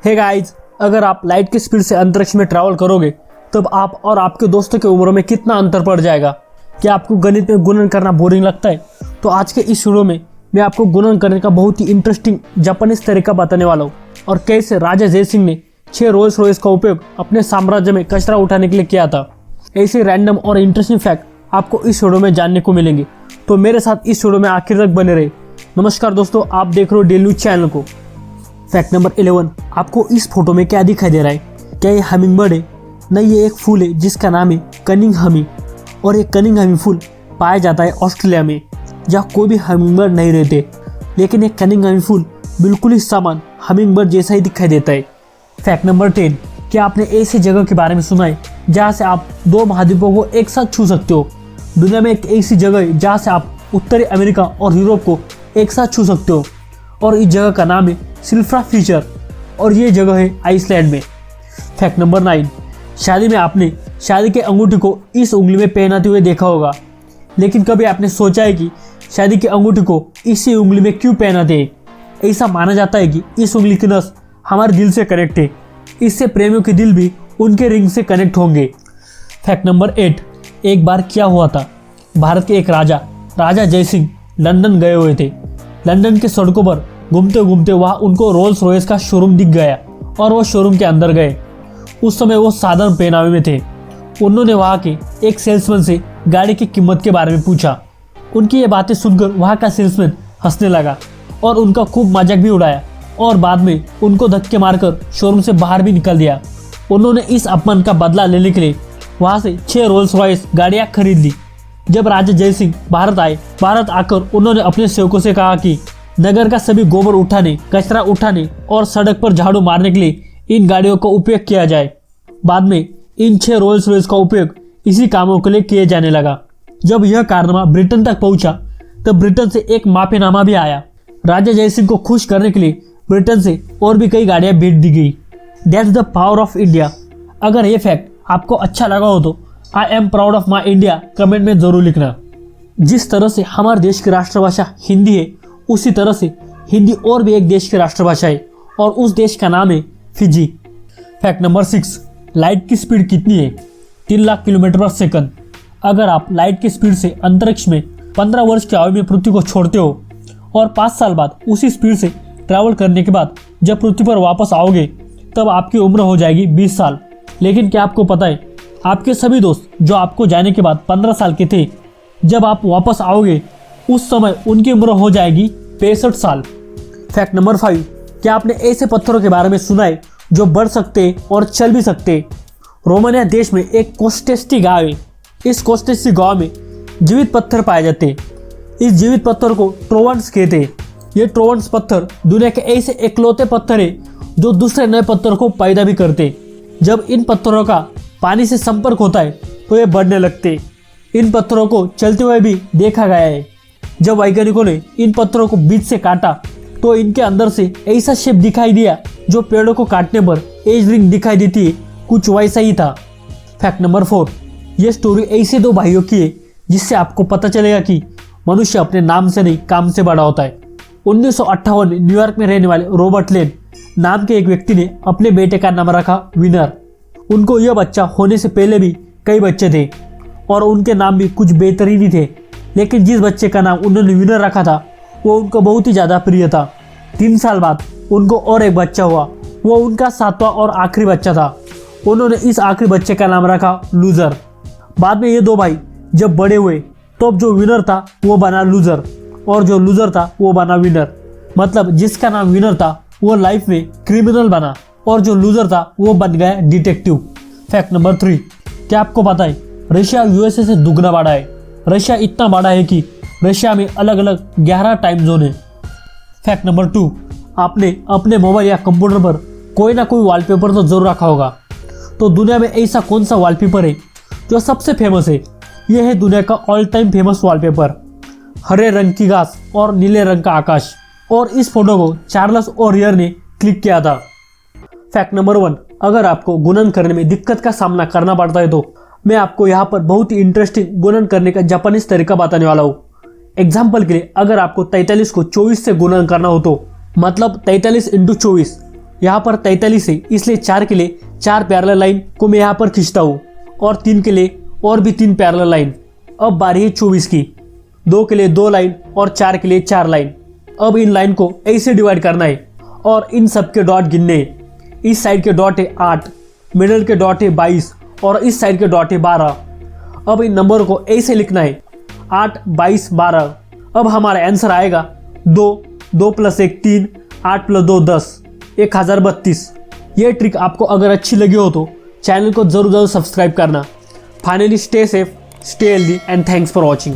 Hey guys, अगर आप light की स्पीड से अंतरिक्ष में ट्रैवल करोगे तब आप और आपके दोस्तों की उम्र में कितना अंतर पड़ जाएगा। क्या आपको गणित में गुणन करना बोरिंग लगता है? तो आज के इस वीडियो में मैं आपको गुणन करने का बहुत ही इंटरेस्टिंग जापानीज तरीका बताने वाला हूँ और कैसे राजा जय सिंह ने 6 रोल्स रॉयस का उपयोग अपने साम्राज्य में कचरा उठाने के लिए किया था। ऐसे रैंडम और इंटरेस्टिंग फैक्ट आपको इस वीडियो में जानने को मिलेंगे, तो मेरे साथ इस वीडियो में आखिर तक बने रहे। नमस्कार दोस्तों, आप देख रहे हो डेली न्यूज चैनल को। फैक्ट नंबर 11, आपको इस फोटो में क्या दिखाई दे रहा है? क्या ये हमिंग बर्ड है? नहीं, ये एक फूल है जिसका नाम है कनिंग हमी, और ये कनिंग हमी फूल पाया जाता है ऑस्ट्रेलिया में, जहाँ कोई भी हमिंग बर्ड नहीं रहते। लेकिन ये कनिंग हमी फूल बिल्कुल ही समान हमिंग बर्ड जैसा ही दिखाई देता है। फैक्ट नंबर 10, क्या आपने ऐसी जगह के बारे में सुना है जहाँ से आप 2 महाद्वीपों को एक साथ छू सकते हो? दुनिया में एक ऐसी जगह है जहाँ से आप उत्तरी अमेरिका और यूरोप को एक साथ छू सकते हो, और इस जगह का नाम है सिल्फ्रा फीचर, और ये जगह है आइसलैंड में। फैक्ट नंबर 9, शादी में आपने शादी के अंगूठी को इस उंगली में पहनाते हुए देखा होगा, लेकिन कभी आपने सोचा है कि शादी की अंगूठी को इसी उंगली में क्यों पहनाते हैं? ऐसा माना जाता है कि इस उंगली की नस हमारे दिल से कनेक्ट है, इससे प्रेमियों के दिल भी उनके रिंग से कनेक्ट होंगे। फैक्ट नंबर 8, एक बार क्या हुआ था, भारत के एक राजा जय सिंह लंदन गए हुए थे। लंदन के सड़कों पर घूमते घूमते वहाँ उनको रोल्स रॉयस का शोरूम दिख गया और वो शोरूम के अंदर गए। उस समय वो साधारण पहनावे में थे। उन्होंने वहाँ के एक सेल्समैन से गाड़ी की कीमत के बारे में पूछा। उनकी ये बातें सुनकर वहाँ का सेल्समैन हंसने लगा और उनका खूब मजाक भी उड़ाया, और बाद में उनको धक्के मारकर शोरूम से बाहर भी निकल दिया। उन्होंने इस अपमान का बदला लेने के लिए वहाँ से 6 रोल्स रॉयस गाड़ियाँ खरीद ली। जब राजा जय सिंह भारत आकर उन्होंने अपने सेवकों से कहा कि नगर का सभी गोबर उठाने, कचरा उठाने और सड़क पर झाड़ू मारने के लिए इन गाड़ियों का उपयोग किया जाए। बाद में इन 6 रोल्स रॉयस का उपयोग इसी कामों के लिए किए जाने लगा। जब यह कारनामा ब्रिटेन तक पहुंचा तब ब्रिटेन से एक माफीनामा भी आया। राजा जय सिंह को खुश करने के लिए ब्रिटेन से और भी कई गाड़ियां भेज दी गई। That's the power of India. अगर ये फैक्ट आपको अच्छा लगा हो तो I am proud of my India comment में जरूर लिखना। जिस तरह से हमारे देश की राष्ट्रभाषा हिंदी है, उसी तरह से हिंदी और भी एक देश की राष्ट्रभाषा है, और उस देश का नाम है फिजी। फैक्ट नंबर 6, लाइट की स्पीड कितनी है? 3 लाख किलोमीटर पर सेकंड। अगर आप लाइट की स्पीड से अंतरिक्ष में 15 वर्ष की आयु में पृथ्वी को छोड़ते हो और 5 साल बाद उसी स्पीड से ट्रैवल करने के बाद जब पृथ्वी पर वापस आओगे तब आपकी उम्र हो जाएगी 20 साल। लेकिन क्या आपको पता है, आपके सभी दोस्त जो आपको जाने के बाद 15 साल के थे, जब आप वापस आओगे उस समय उनकी उम्र हो जाएगी 65 साल। फैक्ट नंबर 5, क्या आपने ऐसे पत्थरों के बारे में सुना है जो बढ़ सकते और चल भी सकते? रोमानिया देश में एक कोस्टेस्टी गाँव है। इस कोस्टेस्टी गाँव में जीवित पत्थर पाए जाते हैं। इस जीवित पत्थर को ट्रोवन्स कहते हैं। ये ट्रोवन्स पत्थर दुनिया के ऐसे इकलौते पत्थर है जो दूसरे नए पत्थर को पैदा भी करते। जब इन पत्थरों का पानी से संपर्क होता है तो ये बढ़ने लगते। इन पत्थरों को चलते हुए भी देखा गया है। जब वैज्ञानिकों ने इन पत्थरों को बीच से काटा तो इनके अंदर से ऐसा शेप दिखाई दिया जो पेड़ों को काटने पर एज रिंग दिखाई देती है, कुछ वैसा ही था। फैक्ट नंबर 4, ये स्टोरी ऐसे 2 भाइयों की है जिससे आपको पता चलेगा कि मनुष्य अपने नाम से नहीं काम से बड़ा होता है। 1958 में न्यूयॉर्क में रहने वाले रॉबर्ट लेन नाम के एक व्यक्ति ने अपने बेटे का नाम रखा विनर। उनको यह बच्चा होने से पहले भी कई बच्चे थे और उनके नाम भी कुछ बेहतरीन ही थे, लेकिन जिस बच्चे का नाम उन्होंने विनर रखा था वो उनको बहुत ही ज़्यादा प्रिय था। 3 साल बाद उनको और एक बच्चा हुआ, वो उनका 7वां और आखिरी बच्चा था। उन्होंने इस आखिरी बच्चे का नाम रखा लूजर। बाद में ये 2 भाई जब बड़े हुए तो जो विनर था वो बना लूजर, और जो लूजर था वो बना विनर। मतलब जिसका नाम विनर था वो लाइफ में क्रिमिनल बना, और जो लूजर था वो बन गया डिटेक्टिव। फैक्ट नंबर 3, क्या आपको पता है रशिया यूएसए से दुगना बड़ा है? रशिया इतना बड़ा है कि रशिया में अलग अलग 11 टाइम जोन है। फैक्ट नंबर 2, आपने अपने मोबाइल या कंप्यूटर पर कोई ना कोई वॉलपेपर तो जरूर रखा होगा। तो दुनिया में ऐसा कौन सा वॉलपेपर है जो सबसे फेमस है? यह है दुनिया का ऑल टाइम फेमस वॉलपेपर, हरे रंग की घास और नीले रंग का आकाश। और इस फोटो को चार्ल्स ओरियर ने क्लिक किया था। फैक्ट नंबर 1, अगर आपको गुणन करने में दिक्कत का सामना करना पड़ता है तो मैं आपको यहाँ पर बहुत ही इंटरेस्टिंग गुणन करने का जापानीज तरीका बताने वाला हूँ। एग्जाम्पल के लिए, अगर आपको 43 को 24 से गुणन करना हो तो मतलब 43 × 24, यहाँ पर 43 है, इसलिए 4 के लिए 4 पैरेलल लाइन को मैं यहाँ पर खींचता हूँ और 3 के लिए और भी 3 पैरेलल लाइन। अब बारी है 24 की। 2 के लिए 2 लाइन और 4 के लिए 4 लाइन। अब इन लाइन को ऐसे डिवाइड करना है और इन सब के डॉट गिनने हैं। इस साइड के डॉट है 8, मिडल के डॉट है 22 और इस साइड के डॉट है 12। अब इन नंबर को ऐसे लिखना है 8, 22, 12। अब हमारा आंसर आएगा 2, 2 + 1 3, 8 + 2 10, 1032। ये ट्रिक आपको अगर अच्छी लगी हो तो चैनल को जरूर सब्सक्राइब करना। Finally stay safe, stay healthy and thanks for watching.